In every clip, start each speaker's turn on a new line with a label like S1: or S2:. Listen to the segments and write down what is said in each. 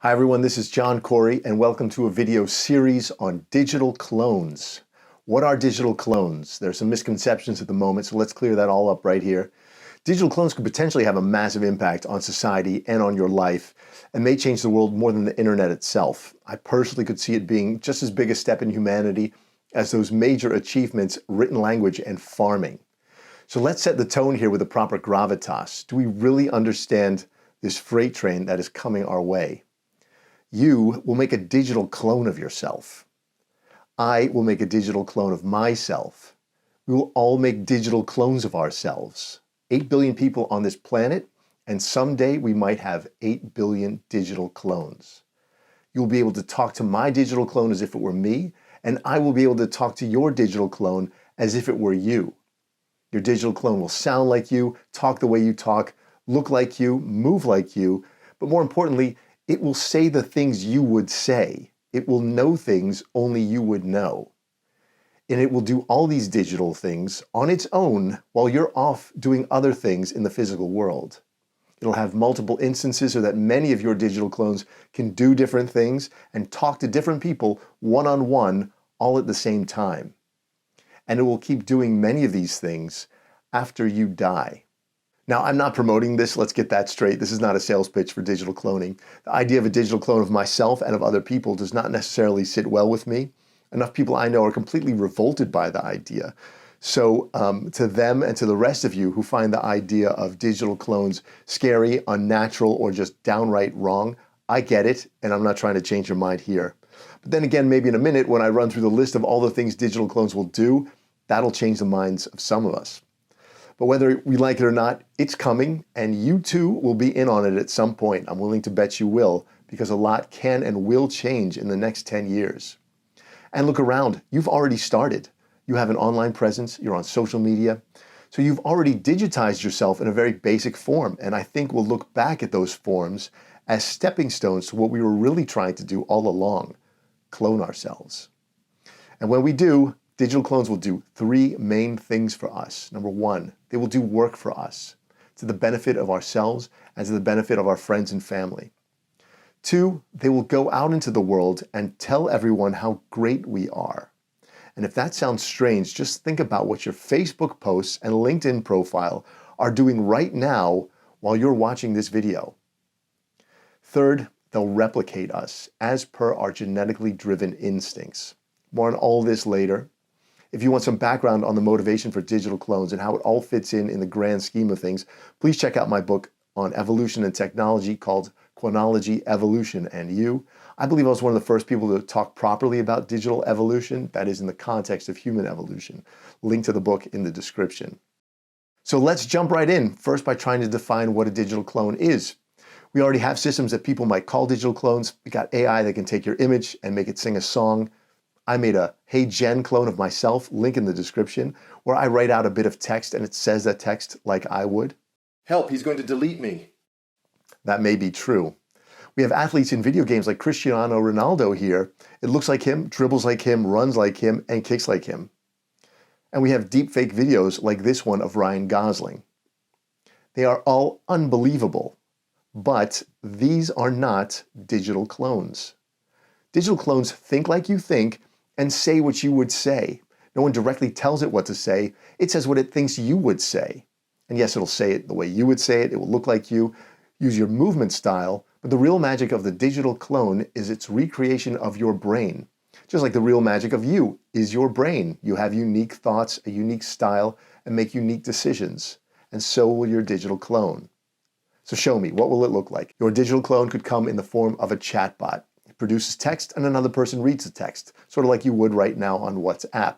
S1: Hi everyone, this is John Corey and welcome to a video series on digital clones. What are digital clones? There's some misconceptions at the moment, so let's clear that all up right here. Digital clones could potentially have a massive impact on society and on your life and may change the world more than the internet itself. I personally could see it being just as big a step in humanity as those major achievements, written language and farming. So let's set the tone here with the proper gravitas. Do we really understand this freight train that is coming our way? You will make a digital clone of yourself. I will make a digital clone of myself. We will all make digital clones of ourselves. 8 billion people on this planet, and someday we might have 8 billion digital clones. You'll be able to talk to my digital clone as if it were me, and I will be able to talk to your digital clone as if it were you. Your digital clone will sound like you, talk the way you talk, look like you, move like you, but more importantly, it will say the things you would say. It will know things only you would know. And it will do all these digital things on its own while you're off doing other things in the physical world. It'll have multiple instances so that many of your digital clones can do different things and talk to different people one-on-one all at the same time. And it will keep doing many of these things after you die. Now, I'm not promoting this, let's get that straight. This is not a sales pitch for digital cloning. The idea of a digital clone of myself and of other people does not necessarily sit well with me. Enough people I know are completely revolted by the idea. So to them and to the rest of you who find the idea of digital clones scary, unnatural, or just downright wrong, I get it, and I'm not trying to change your mind here. But then again, maybe in a minute, when I run through the list of all the things digital clones will do, that'll change the minds of some of us. But whether we like it or not, it's coming, and you too will be in on it at some point. I'm willing to bet you will, because a lot can and will change in the next 10 years. And look around, you've already started. You have an online presence, you're on social media, so you've already digitized yourself in a very basic form, and I think we'll look back at those forms as stepping stones to what we were really trying to do all along, clone ourselves. And when we do, digital clones will do three main things for us. Number one, they will do work for us to the benefit of ourselves and to the benefit of our friends and family. Two, they will go out into the world and tell everyone how great we are. And if that sounds strange, just think about what your Facebook posts and LinkedIn profile are doing right now while you're watching this video. Third, they'll replicate us as per our genetically driven instincts. More on all this later. If you want some background on the motivation for digital clones and how it all fits in the grand scheme of things, please check out my book on evolution and technology called Quanology, Evolution, and You. I believe I was one of the first people to talk properly about digital evolution, that is in the context of human evolution. Link to the book in the description. So let's jump right in, first by trying to define what a digital clone is. We already have systems that people might call digital clones. We got AI that can take your image and make it sing a song. I made a Hey Jen clone of myself, link in the description, where I write out a bit of text and it says that text like I would. Help, he's going to delete me. That may be true. We have athletes in video games like Cristiano Ronaldo here. It looks like him, dribbles like him, runs like him, and kicks like him. And we have deepfake videos like this one of Ryan Gosling. They are all unbelievable, but these are not digital clones. Digital clones think like you think and say what you would say. No one directly tells it what to say. It says what it thinks you would say. And yes, it'll say it the way you would say it. It will look like you, use your movement style. But the real magic of the digital clone is its recreation of your brain. Just like the real magic of you is your brain. You have unique thoughts, a unique style, and make unique decisions. And so will your digital clone. So show me, what will it look like? Your digital clone could come in the form of a chatbot. Produces text and another person reads the text, sort of like you would right now on WhatsApp.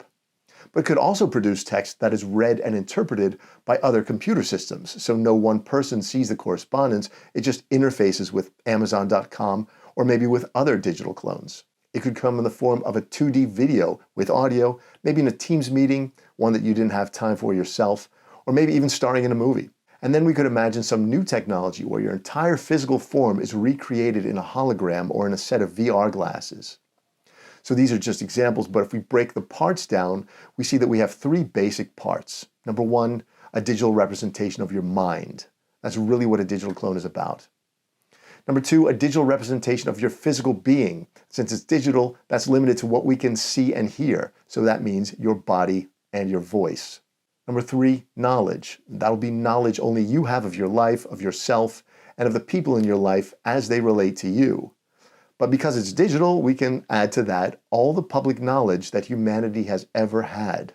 S1: But it could also produce text that is read and interpreted by other computer systems, so no one person sees the correspondence, it just interfaces with Amazon.com or maybe with other digital clones. It could come in the form of a 2D video with audio, maybe in a Teams meeting, one that you didn't have time for yourself, or maybe even starring in a movie. And then we could imagine some new technology where your entire physical form is recreated in a hologram or in a set of VR glasses. So these are just examples, but if we break the parts down, we see that we have three basic parts. Number one, a digital representation of your mind. That's really what a digital clone is about. Number two, a digital representation of your physical being. Since it's digital, that's limited to what we can see and hear. So that means your body and your voice. Number three, knowledge. That'll be knowledge only you have of your life, of yourself, and of the people in your life as they relate to you. But because it's digital, we can add to that all the public knowledge that humanity has ever had.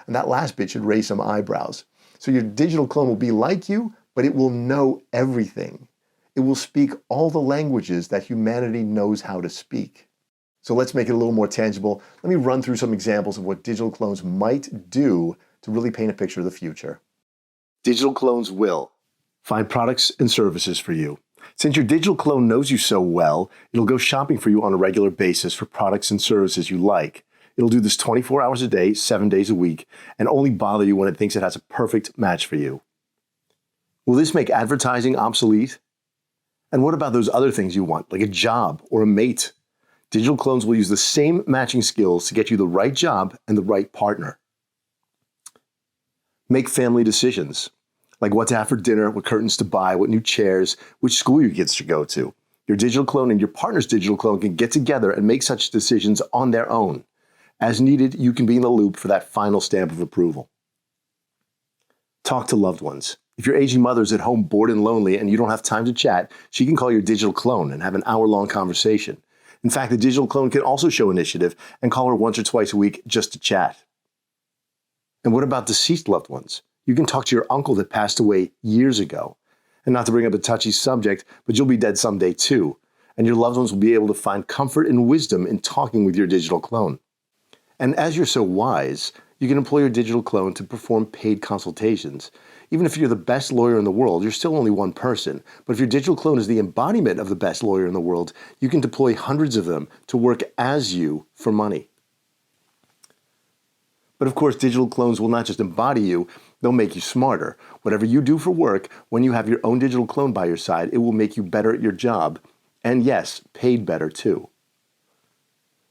S1: And that last bit should raise some eyebrows. So your digital clone will be like you, but it will know everything. It will speak all the languages that humanity knows how to speak. So let's make it a little more tangible. Let me run through some examples of what digital clones might do to really paint a picture of the future. Digital clones will find products and services for you. Since your digital clone knows you so well, it'll go shopping for you on a regular basis for products and services you like. It'll do this 24 hours a day, 7 days a week, and only bother you when it thinks it has a perfect match for you. Will this make advertising obsolete? And what about those other things you want, like a job or a mate? Digital clones will use the same matching skills to get you the right job and the right partner. Make family decisions, like what to have for dinner, what curtains to buy, what new chairs, which school your kids should go to. Your digital clone and your partner's digital clone can get together and make such decisions on their own. As needed, you can be in the loop for that final stamp of approval. Talk to loved ones. If your aging mother's at home bored and lonely and you don't have time to chat, she can call your digital clone and have an hour-long conversation. In fact, the digital clone can also show initiative and call her once or twice a week just to chat. And what about deceased loved ones? You can talk to your uncle that passed away years ago. And not to bring up a touchy subject, but you'll be dead someday too. And your loved ones will be able to find comfort and wisdom in talking with your digital clone. And as you're so wise, you can employ your digital clone to perform paid consultations. Even if you're the best lawyer in the world, you're still only one person. But if your digital clone is the embodiment of the best lawyer in the world, you can deploy hundreds of them to work as you for money. But of course, digital clones will not just embody you, they'll make you smarter. Whatever you do for work, when you have your own digital clone by your side, it will make you better at your job. And yes, paid better too.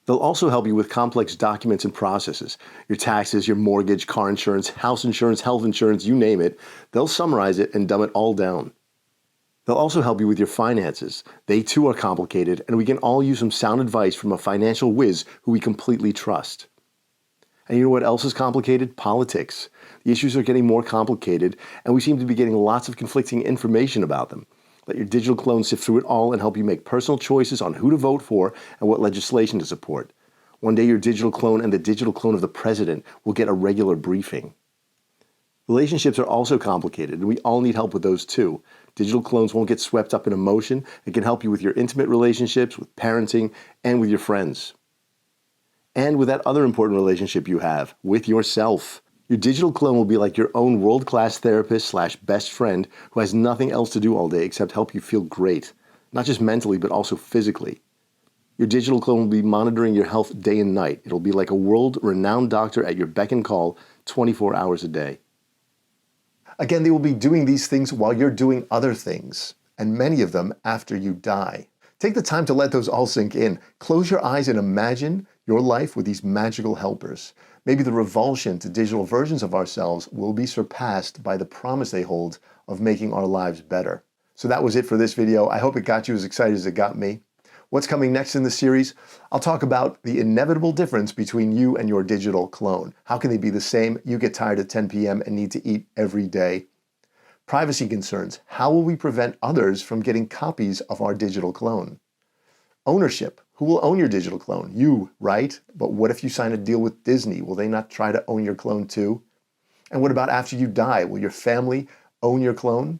S1: They'll also help you with complex documents and processes. Your taxes, your mortgage, car insurance, house insurance, health insurance, you name it. They'll summarize it and dumb it all down. They'll also help you with your finances. They too are complicated, and we can all use some sound advice from a financial whiz who we completely trust. And you know what else is complicated? Politics. The issues are getting more complicated, and we seem to be getting lots of conflicting information about them. Let your digital clone sift through it all and help you make personal choices on who to vote for and what legislation to support. One day your digital clone and the digital clone of the president will get a regular briefing. Relationships are also complicated, and we all need help with those too. Digital clones won't get swept up in emotion and can help you with your intimate relationships, with parenting, and with your friends. And with that other important relationship you have, with yourself. Your digital clone will be like your own world-class therapist/best friend who has nothing else to do all day except help you feel great, not just mentally, but also physically. Your digital clone will be monitoring your health day and night. It'll be like a world-renowned doctor at your beck and call 24 hours a day. Again, they will be doing these things while you're doing other things, and many of them after you die. Take the time to let those all sink in. Close your eyes and imagine your life with these magical helpers. Maybe the revulsion to digital versions of ourselves will be surpassed by the promise they hold of making our lives better. So that was it for this video. I hope it got you as excited as it got me. What's coming next in the series? I'll talk about the inevitable difference between you and your digital clone. How can they be the same? You get tired at 10 p.m. and need to eat every day. Privacy concerns. How will we prevent others from getting copies of our digital clone? Ownership. Who will own your digital clone? You, right? But what if you sign a deal with Disney? Will they not try to own your clone too? And what about after you die? Will your family own your clone?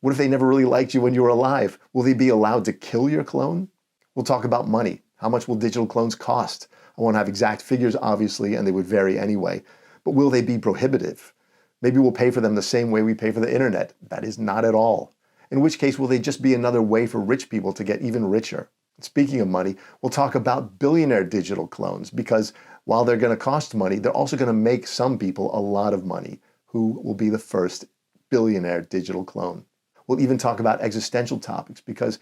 S1: What if they never really liked you when you were alive? Will they be allowed to kill your clone? We'll talk about money. How much will digital clones cost? I won't have exact figures, obviously, and they would vary anyway. But will they be prohibitive? Maybe we'll pay for them the same way we pay for the internet. That is not at all. In which case, will they just be another way for rich people to get even richer? Speaking of money, we'll talk about billionaire digital clones because while they're going to cost money, they're also going to make some people a lot of money. Who will be the first billionaire digital clone? We'll even talk about existential topics because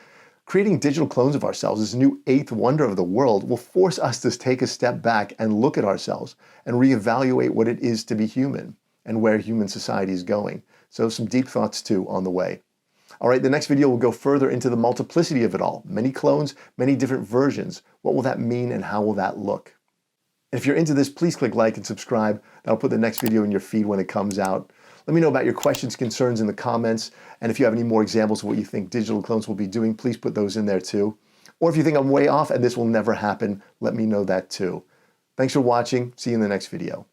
S1: creating digital clones of ourselves, this new eighth wonder of the world, will force us to take a step back and look at ourselves and reevaluate what it is to be human and where human society is going. So some deep thoughts too on the way. All right, the next video will go further into the multiplicity of it all. Many clones, many different versions. What will that mean and how will that look? And if you're into this, please click like and subscribe. That'll put the next video in your feed when it comes out. Let me know about your questions, concerns in the comments. And if you have any more examples of what you think digital clones will be doing, please put those in there too. Or if you think I'm way off and this will never happen, let me know that too. Thanks for watching. See you in the next video.